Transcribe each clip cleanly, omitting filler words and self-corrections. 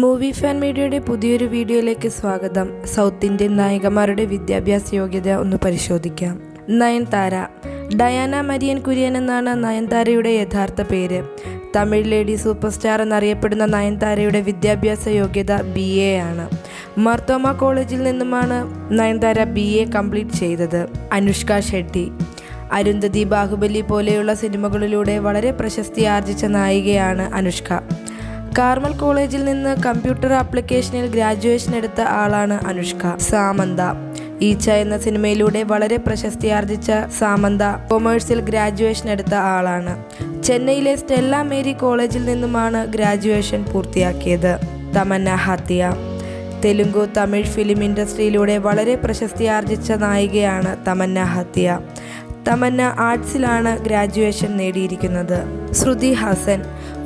Movie fan മീഡിയയുടെ പുതിയൊരു വീഡിയോയിലേക്ക് സ്വാഗതം. സൗത്ത് ഇന്ത്യൻ നായികമാരുടെ വിദ്യാഭ്യാസ യോഗ്യത ഒന്ന് പരിശോധിക്കാം. നയൻതാര. ഡയാന മരിയൻ കുര്യൻ എന്നാണ് നയൻതാരയുടെ യഥാർത്ഥ പേര്. തമിഴ് ലേഡി സൂപ്പർ സ്റ്റാർ എന്നറിയപ്പെടുന്ന നയൻതാരയുടെ വിദ്യാഭ്യാസ യോഗ്യത BA ആണ്. മർത്തോമ കോളേജിൽ നിന്നുമാണ് നയൻതാര BA കംപ്ലീറ്റ് ചെയ്തത്. അനുഷ്ക ഷെട്ടി. അരുന്ധതി, ബാഹുബലി പോലെയുള്ള സിനിമകളിലൂടെ വളരെ പ്രശസ്തി ആർജിച്ച നായികയാണ് അനുഷ്ക. കാർമൽ കോളേജിൽ നിന്ന് കമ്പ്യൂട്ടർ ആപ്ലിക്കേഷനിൽ ഗ്രാജുവേഷൻ എടുത്ത ആളാണ് അനുഷ്ക. സാമന്ത. ഈച്ച എന്ന സിനിമയിലൂടെ വളരെ പ്രശസ്തി ആർജിച്ച സാമന്ത കൊമേഴ്സിൽ ഗ്രാജുവേഷൻ എടുത്ത ആളാണ്. ചെന്നൈയിലെ സ്റ്റെല്ല മേരി കോളേജിൽ നിന്നുമാണ് ഗ്രാജുവേഷൻ പൂർത്തിയാക്കിയത്. തമന്ന ഹാത്തിയ. തെലുങ്കു, തമിഴ് ഫിലിം ഇൻഡസ്ട്രിയിലൂടെ വളരെ പ്രശസ്തി ആർജിച്ച നായികയാണ് തമന്ന ഹാത്തിയ. തമന്ന ആർട്സിലാണ് ഗ്രാജുവേഷൻ നേടിയിരിക്കുന്നത്. ശ്രുതി ഹാസൻ.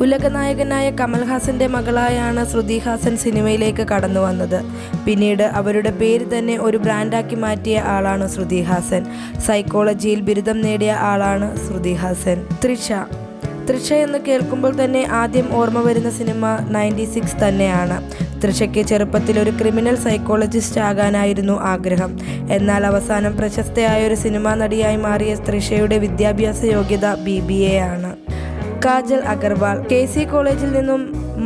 ഉലകനായകനായ കമൽഹാസന്റെ മകളായാണ് ശ്രുതി ഹാസൻ സിനിമയിലേക്ക് കടന്നു വന്നത്. പിന്നീട് അവരുടെ പേര് തന്നെ ഒരു ബ്രാൻഡാക്കി മാറ്റിയ ആളാണ് ശ്രുതി ഹാസൻ. സൈക്കോളജിയിൽ ബിരുദം നേടിയ ആളാണ് ശ്രുതി ഹാസൻ. തൃഷ. തൃഷ എന്ന് കേൾക്കുമ്പോൾ തന്നെ ആദ്യം ഓർമ്മ വരുന്ന സിനിമ 96 തന്നെയാണ്. തൃഷയ്ക്ക് ചെറുപ്പത്തിൽ ഒരു ക്രിമിനൽ സൈക്കോളജിസ്റ്റ് ആകാനായിരുന്നു ആഗ്രഹം. എന്നാൽ അവസാനം പ്രശസ്തയായ ഒരു സിനിമാ നടിയായി മാറിയ തൃഷയുടെ വിദ്യാഭ്യാസ യോഗ്യത BBA ആണ്. കാജൽ അഗർവാൾ. KC കോളേജിൽ നിന്നും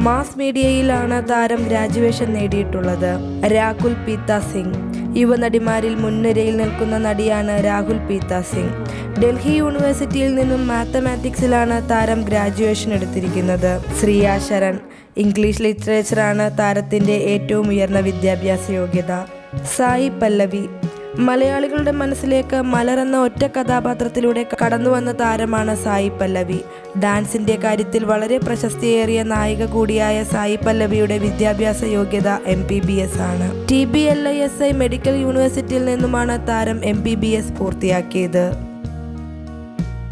മാസ് മീഡിയയിലാണ് താരം ഗ്രാജുവേഷൻ നേടിയിട്ടുള്ളത്. രാഹുൽ പീത്ത സിംഗ്. യുവനടിമാരിൽ മുൻനിരയിൽ നിൽക്കുന്ന നടിയാണ് രാഹുൽ പീത്ത സിംഗ്. ഡൽഹി യൂണിവേഴ്സിറ്റിയിൽ നിന്നും മാത്തമാറ്റിക്സിലാണ് താരം ഗ്രാജുവേഷൻ എടുത്തിരിക്കുന്നത്. ശ്രിയ ശരൺ. ഇംഗ്ലീഷ് ലിറ്ററേച്ചറാണ് താരത്തിൻ്റെ ഏറ്റവും ഉയർന്ന വിദ്യാഭ്യാസ യോഗ്യത. സായി പല്ലവി. മലയാളികളുടെ മനസ്സിലേക്ക് മലർ എന്ന ഒറ്റ കഥാപാത്രത്തിലൂടെ കടന്നുവന്ന താരമാണ് സായി പല്ലവി. ഡാൻസിൻ്റെ കാര്യത്തിൽ വളരെ പ്രശസ്തിയേറിയ നായിക കൂടിയായ സായി പല്ലവിയുടെ വിദ്യാഭ്യാസ യോഗ്യത MBBS ആണ്. TBLISI മെഡിക്കൽ യൂണിവേഴ്സിറ്റിയിൽ നിന്നുമാണ് താരം MBBS പൂർത്തിയാക്കിയത്.